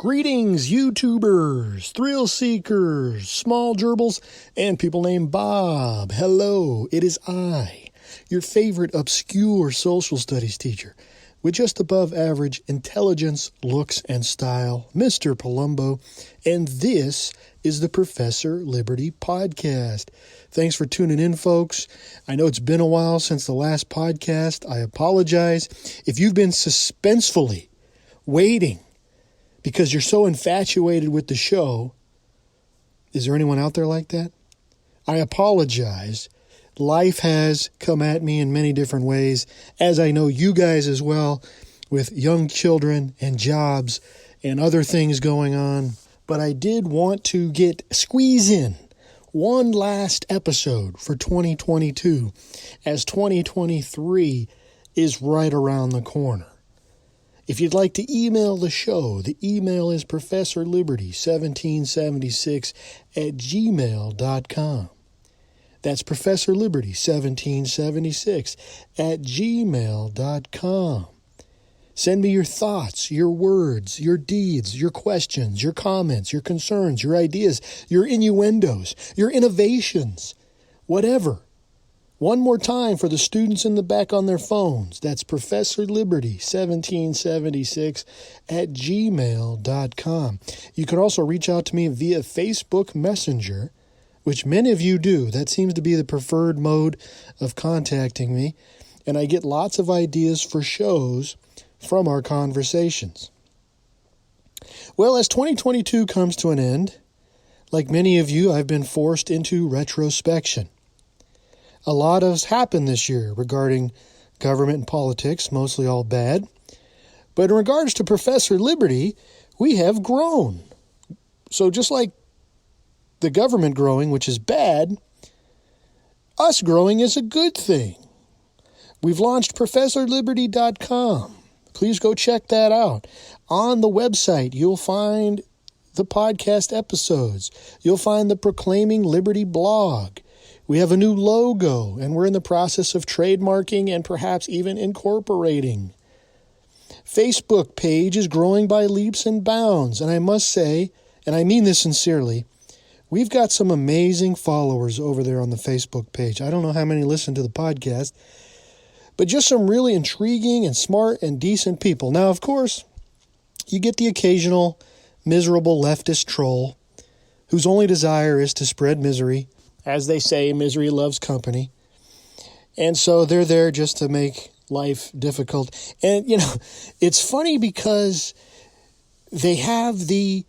Greetings, YouTubers, thrill seekers, small gerbils, and people named Bob. Hello, it is I, your favorite obscure social studies teacher with just above average intelligence, looks, and style, Mr. Palumbo, and this is the Professor Liberty Podcast. Thanks for tuning in, folks. I know it's been a while since the last podcast. I apologize if you've been suspensefully waiting because you're so infatuated with the show. Is there anyone out there like that? I apologize. Life has come at me in many different ways, as I know you guys as well, with young children and jobs and other things going on. But I did want to squeeze in one last episode for 2022, as 2023 is right around the corner. If you'd like to email the show, the email is professorliberty1776@gmail.com. That's professorliberty1776@gmail.com. Send me your thoughts, your words, your deeds, your questions, your comments, your concerns, your ideas, your innuendos, your innovations, whatever. One more time for the students in the back on their phones. That's professorliberty1776@gmail.com. You can also reach out to me via Facebook Messenger, which many of you do. That seems to be the preferred mode of contacting me. And I get lots of ideas for shows from our conversations. Well, as 2022 comes to an end, like many of you, I've been forced into retrospection. A lot has happened this year regarding government and politics, mostly all bad. But in regards to Professor Liberty, we have grown. So just like the government growing, which is bad, us growing is a good thing. We've launched ProfessorLiberty.com. Please go check that out. On the website, you'll find the podcast episodes. You'll find the Proclaiming Liberty blog. We have a new logo, and we're in the process of trademarking and perhaps even incorporating. Facebook page is growing by leaps and bounds, and I must say, and I mean this sincerely, we've got some amazing followers over there on the Facebook page. I don't know how many listen to the podcast, but just some really intriguing and smart and decent people. Now, of course, you get the occasional miserable leftist troll whose only desire is to spread misery. As they say, misery loves company. And so they're there just to make life difficult. And, it's funny because they have the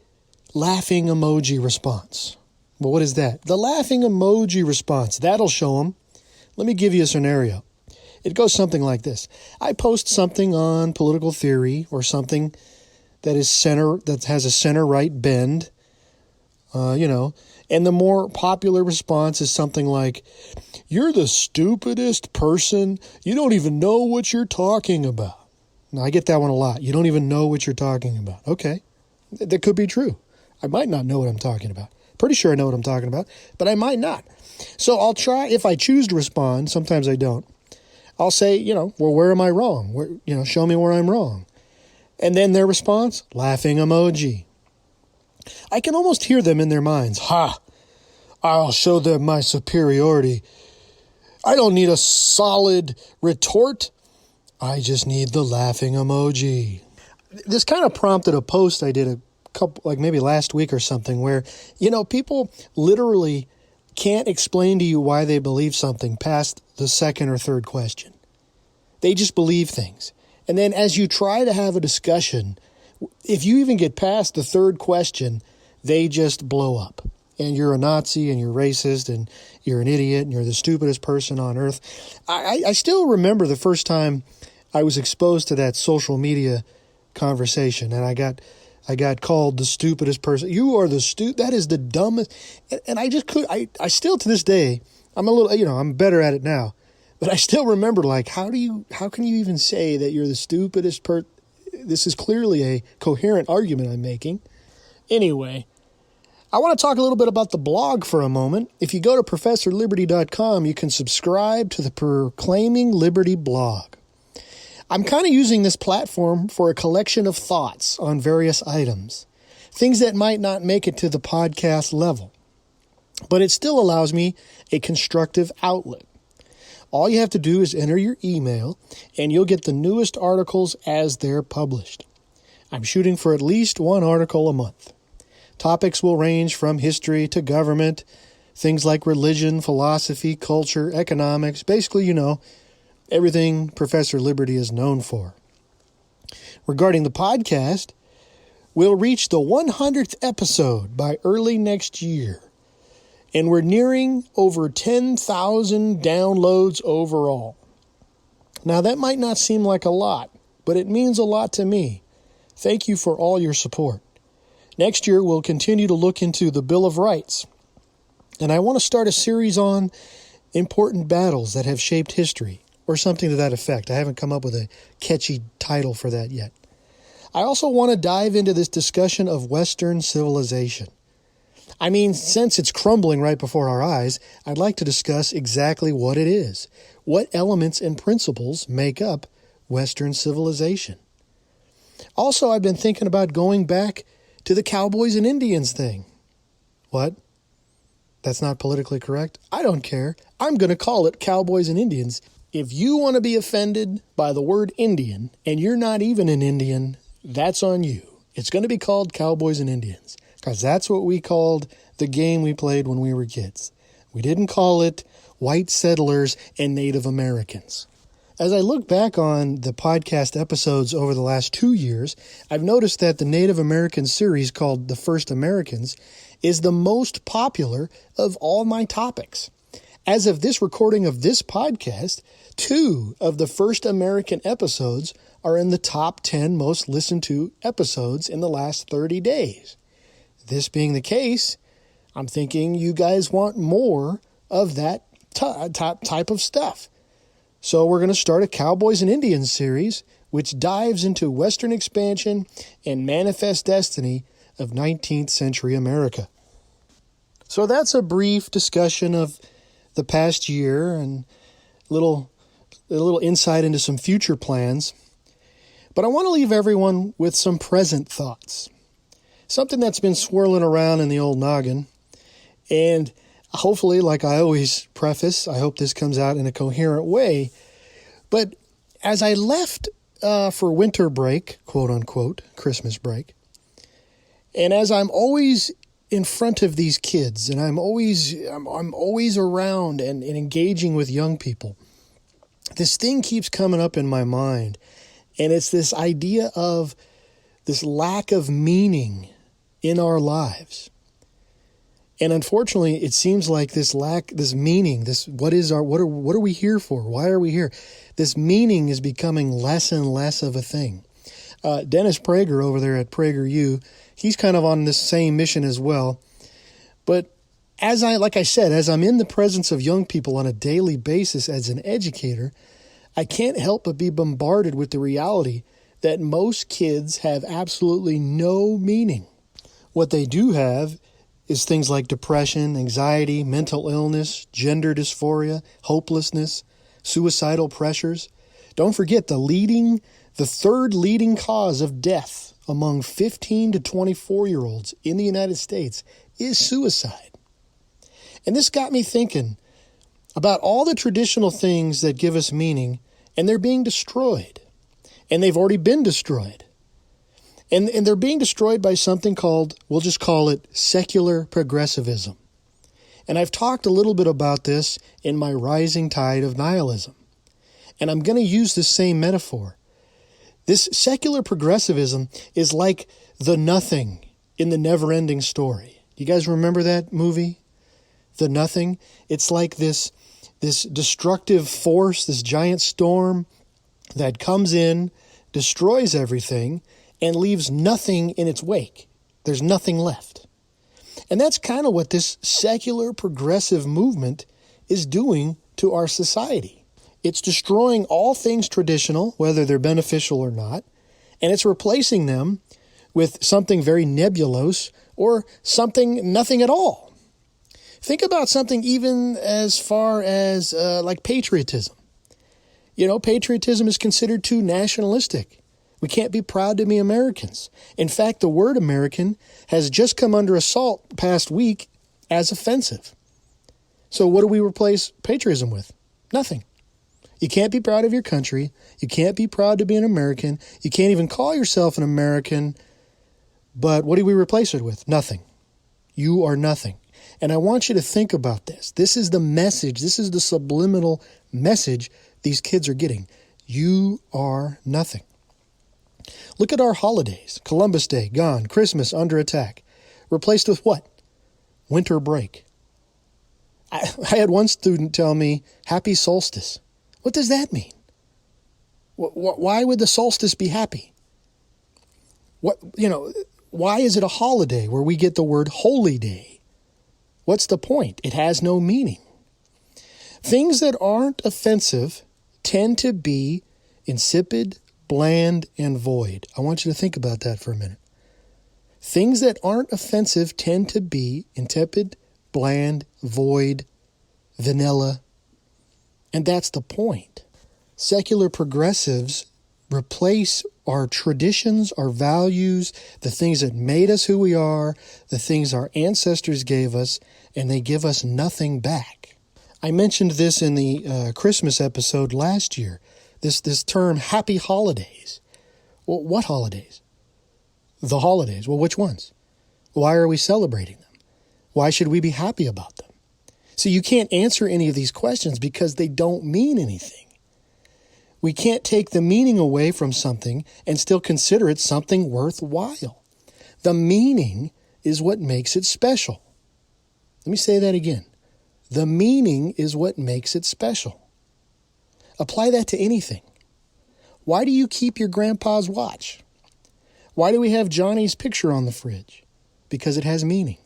laughing emoji response. Well, what is that? The laughing emoji response. That'll show them. Let me give you a scenario. It goes something like this. I post something on political theory or something that has a center-right bend, and the more popular response is something like, "You're the stupidest person. You don't even know what you're talking about." Now, I get that one a lot. You don't even know what you're talking about. Okay, that could be true. I might not know what I'm talking about. Pretty sure I know what I'm talking about, but I might not. So I'll try, if I choose to respond, sometimes I don't. I'll say, well, where am I wrong? Show me where I'm wrong. And then their response, laughing emoji. I can almost hear them in their minds. Ha! I'll show them my superiority. I don't need a solid retort. I just need the laughing emoji. This kind of prompted a post I did a couple, maybe last week or something, where, people literally can't explain to you why they believe something past the second or third question. They just believe things. And then as you try to have a discussion, if you even get past the third question, they just blow up. And you're a Nazi, and you're racist, and you're an idiot, and you're the stupidest person on earth. I still remember the first time I was exposed to that social media conversation, and I got called the stupidest person. You are that is the dumbest. And I just I still to this day, I'm a little, I'm better at it now. But I still remember, how can you even say that you're the stupidest person? This is clearly a coherent argument I'm making. Anyway, I want to talk a little bit about the blog for a moment. If you go to ProfessorLiberty.com, you can subscribe to the Proclaiming Liberty blog. I'm kind of using this platform for a collection of thoughts on various items. things that might not make it to the podcast level. But it still allows me a constructive outlet. All you have to do is enter your email, and you'll get the newest articles as they're published. I'm shooting for at least one article a month. Topics will range from history to government, things like religion, philosophy, culture, economics, basically, everything Professor Liberty is known for. Regarding the podcast, we'll reach the 100th episode by early next year, and we're nearing over 10,000 downloads overall. Now, that might not seem like a lot, but it means a lot to me. Thank you for all your support. Next year, we'll continue to look into the Bill of Rights, and I want to start a series on important battles that have shaped history, or something to that effect. I haven't come up with a catchy title for that yet. I also want to dive into this discussion of Western civilization. I mean, since it's crumbling right before our eyes, I'd like to discuss exactly what it is. What elements and principles make up Western civilization? Also, I've been thinking about going back to the cowboys and Indians thing. What? That's not politically correct? I don't care. I'm going to call it cowboys and Indians. If you want to be offended by the word Indian, and you're not even an Indian, that's on you. It's going to be called Cowboys and Indians, because that's what we called the game we played when we were kids. We didn't call it white settlers and Native Americans. As I look back on the podcast episodes over the last 2 years, I've noticed that the Native American series called The First Americans is the most popular of all my topics. As of this recording of this podcast, 2 of the First American episodes are in the top 10 most listened to episodes in the last 30 days. This being the case, I'm thinking you guys want more of that type of stuff. So we're going to start a Cowboys and Indians series, which dives into Western expansion and manifest destiny of 19th century America. So that's a brief discussion of the past year and a little insight into some future plans. But I want to leave everyone with some present thoughts. Something that's been swirling around in the old noggin. And hopefully, like I always preface, I hope this comes out in a coherent way. But as I left for winter break, quote unquote, Christmas break, and as I'm always in front of these kids, and I'm always around and engaging with young people, this thing keeps coming up in my mind, and it's this idea of this lack of meaning in our lives. And unfortunately, it seems like this meaning, what are we here for? Why are we here? This meaning is becoming less and less of a thing. Dennis Prager over there at PragerU, he's kind of on this same mission as well. But as I'm in the presence of young people on a daily basis as an educator, I can't help but be bombarded with the reality that most kids have absolutely no meaning. What they do have is things like depression, anxiety, mental illness, gender dysphoria, hopelessness, suicidal pressures. Don't forget the third leading cause of death among 15 to 24-year-olds in the United States is suicide. And this got me thinking about all the traditional things that give us meaning, and they're being destroyed. And they've already been destroyed. And they're being destroyed by something called, we'll just call it secular progressivism. And I've talked a little bit about this in my Rising Tide of Nihilism. And I'm going to use the same metaphor. This secular progressivism is like the nothing in the never-ending story. You guys remember that movie? The Nothing? It's like this destructive force, this giant storm that comes in, destroys everything, and leaves nothing in its wake. There's nothing left. And that's kind of what this secular progressive movement is doing to our society. It's destroying all things traditional, whether they're beneficial or not, and it's replacing them with something very nebulous or something nothing at all. Think about something even as far as like patriotism. Patriotism is considered too nationalistic. We can't be proud to be Americans. In fact, the word American has just come under assault past week as offensive. So what do we replace patriotism with? Nothing. You can't be proud of your country. You can't be proud to be an American. You can't even call yourself an American. But what do we replace it with? Nothing. You are nothing. And I want you to think about this. This is the message. This is the subliminal message these kids are getting. You are nothing. Look at our holidays. Columbus Day, gone. Christmas, under attack. Replaced with what? Winter break. I had one student tell me, happy solstice. What does that mean? Why would the solstice be happy? Why is it a holiday where we get the word holy day? What's the point? It has no meaning. Things that aren't offensive tend to be insipid, bland, and void. I want you to think about that for a minute. Things that aren't offensive tend to be insipid, bland, void, vanilla. And that's the point. Secular progressives replace our traditions, our values, the things that made us who we are, the things our ancestors gave us, and they give us nothing back. I mentioned this in the Christmas episode last year, this term, happy holidays. Well, what holidays? The holidays. Well, which ones? Why are we celebrating them? Why should we be happy about them? So you can't answer any of these questions because they don't mean anything. We can't take the meaning away from something and still consider it something worthwhile. The meaning is what makes it special. Let me say that again. The meaning is what makes it special. Apply that to anything. Why do you keep your grandpa's watch? Why do we have Johnny's picture on the fridge? Because it has meaning.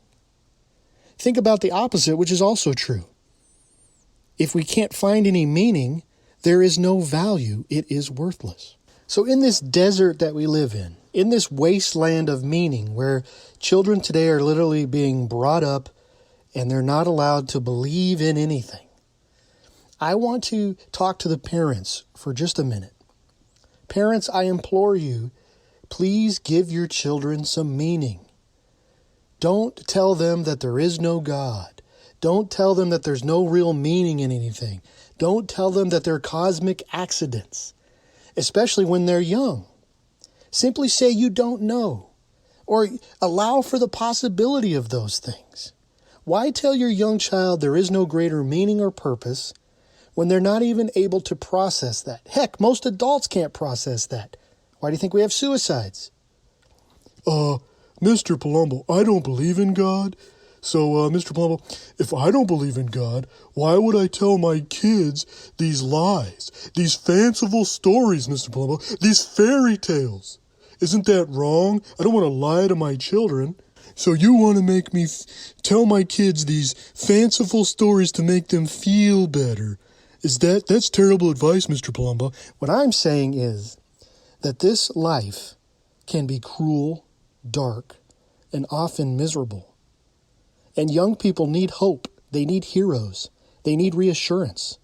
Think about the opposite, which is also true. If we can't find any meaning, there is no value. It is worthless. So in this desert that we live in this wasteland of meaning where children today are literally being brought up and they're not allowed to believe in anything, I want to talk to the parents for just a minute. Parents, I implore you, please give your children some meaning. Don't tell them that there is no God. Don't tell them that there's no real meaning in anything. Don't tell them that they're cosmic accidents, especially when they're young. Simply say you don't know, or allow for the possibility of those things. Why tell your young child there is no greater meaning or purpose when they're not even able to process that? Heck, most adults can't process that. Why do you think we have suicides? Mr. Palumbo, I don't believe in God. So, Mr. Palumbo, if I don't believe in God, why would I tell my kids these lies, these fanciful stories, Mr. Palumbo, these fairy tales? Isn't that wrong? I don't want to lie to my children. So you want to make me tell my kids these fanciful stories to make them feel better. That's terrible advice, Mr. Palumbo. What I'm saying is that this life can be cruel, dark, and often miserable. And young people need hope. They need heroes. They need reassurance.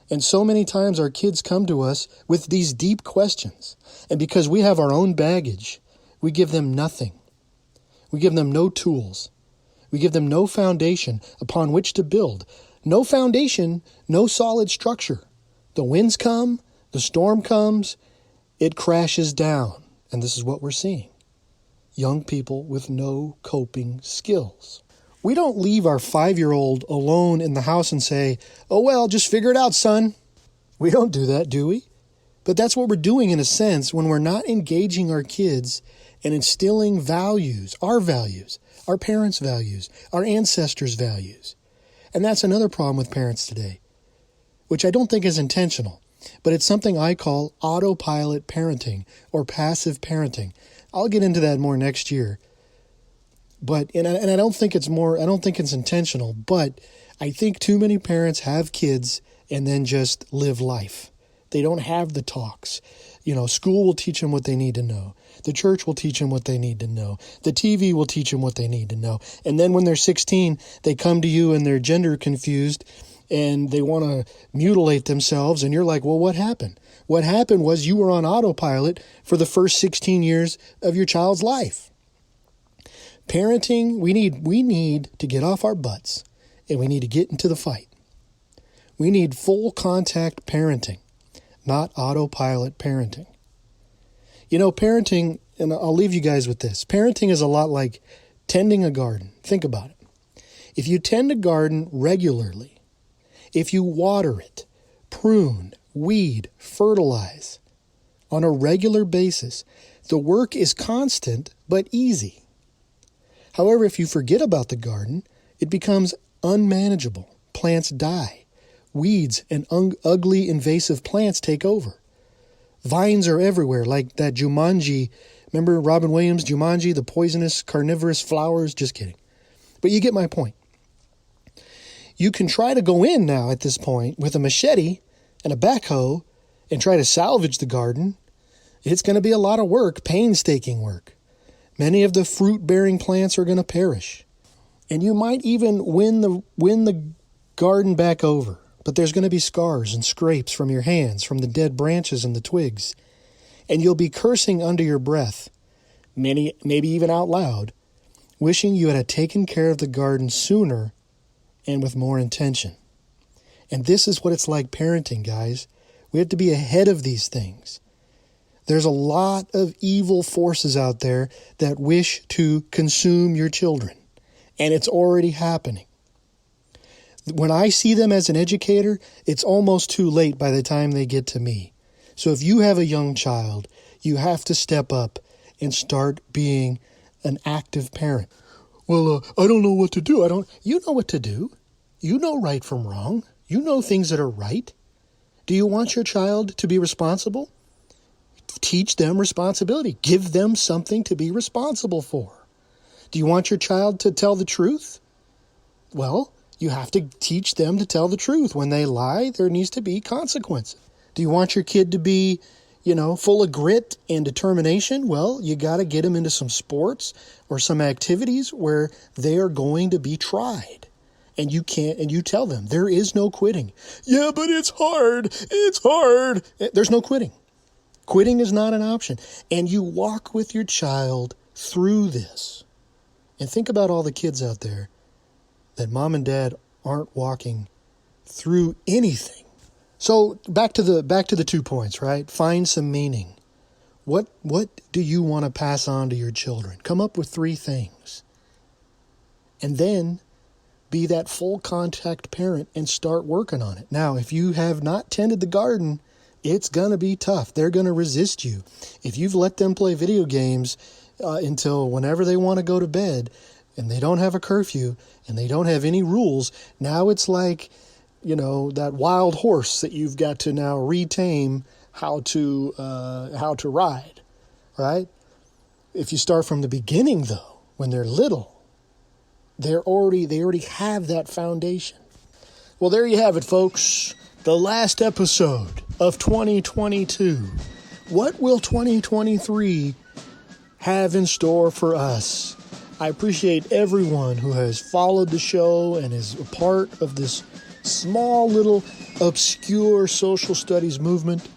And so many times our kids come to us with these deep questions. And because we have our own baggage, we give them nothing. We give them no tools. We give them no foundation upon which to build. No foundation, no solid structure. The winds come, the storm comes, it crashes down. And this is what we're seeing. Young people with no coping skills. We don't leave our 5-year-old alone in the house and say, oh, well, just figure it out, son. We don't do that, do we? But that's what we're doing in a sense when we're not engaging our kids and instilling values, our parents' values, our ancestors' values. And that's another problem with parents today, which I don't think is intentional, but it's something I call autopilot parenting or passive parenting. I'll get into that more next year. But I don't think it's intentional, but I think too many parents have kids and then just live life. They don't have the talks. School will teach them what they need to know. The church will teach them what they need to know. The TV will teach them what they need to know. And then when they're 16, they come to you and they're gender confused and they want to mutilate themselves, and you're like, well, what happened? What happened was you were on autopilot for the first 16 years of your child's life. Parenting, we need to get off our butts, and we need to get into the fight. We need full contact parenting, not autopilot parenting. You know, parenting, and I'll leave you guys with this. Parenting is a lot like tending a garden. Think about it. If you tend a garden regularly, if you water it, prune, weed, fertilize on a regular basis, the work is constant but easy. However, if you forget about the garden, it becomes unmanageable. Plants die. Weeds and ugly invasive plants take over. Vines are everywhere, like that Jumanji. Remember Robin Williams' Jumanji, the poisonous carnivorous flowers? Just kidding. But you get my point. You can try to go in now at this point with a machete and a backhoe and try to salvage the garden. It's going to be a lot of work, painstaking work. Many of the fruit-bearing plants are going to perish. And you might even win the garden back over. But there's going to be scars and scrapes from your hands, from the dead branches and the twigs. And you'll be cursing under your breath, maybe even out loud, wishing you had taken care of the garden sooner and with more intention. And this is what it's like parenting, guys. We have to be ahead of these things. There's a lot of evil forces out there that wish to consume your children, and it's already happening. When I see them as an educator, it's almost too late by the time they get to me. So if you have a young child, you have to step up and start being an active parent. Well, I don't know what to do. You know what to do. You know right from wrong. You know things that are right. Do you want your child to be responsible? Teach them responsibility. Give them something to be responsible for. Do you want your child to tell the truth? Well, you have to teach them to tell the truth. When they lie, there needs to be consequences. Do you want your kid to be, full of grit and determination? Well, you got to get them into some sports or some activities where they are going to be tried. And you tell them there is no quitting. Yeah, but it's hard. It's hard. There's no quitting. Quitting is not an option. And you walk with your child through this. And think about all the kids out there that mom and dad aren't walking through anything. So back to the 2 points, right? Find some meaning. What do you want to pass on to your children? Come up with 3 things. And then be that full contact parent and start working on it. Now, if you have not tended the garden, it's going to be tough. They're going to resist you. If you've let them play video games until whenever they want to go to bed, and they don't have a curfew, and they don't have any rules, now it's like, that wild horse that you've got to now retame how to ride, right? If you start from the beginning, though, when they're little, they already have that foundation. Well, there you have it, folks. The last episode of 2022. What will 2023 have in store for us? I appreciate everyone who has followed the show and is a part of this small little obscure social studies movement.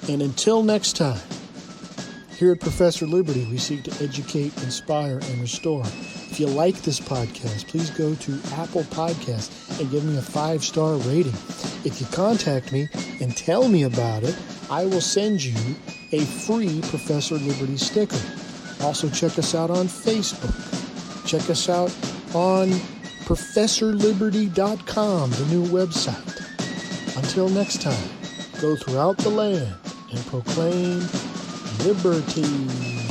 And until next time, here at Professor Liberty, we seek to educate, inspire, and restore. If you like this podcast, please go to Apple Podcasts and give me a 5-star rating. If you contact me and tell me about it, I will send you a free Professor Liberty sticker. Also, check us out on Facebook. Check us out on ProfessorLiberty.com, the new website. Until next time, go throughout the land and proclaim liberty.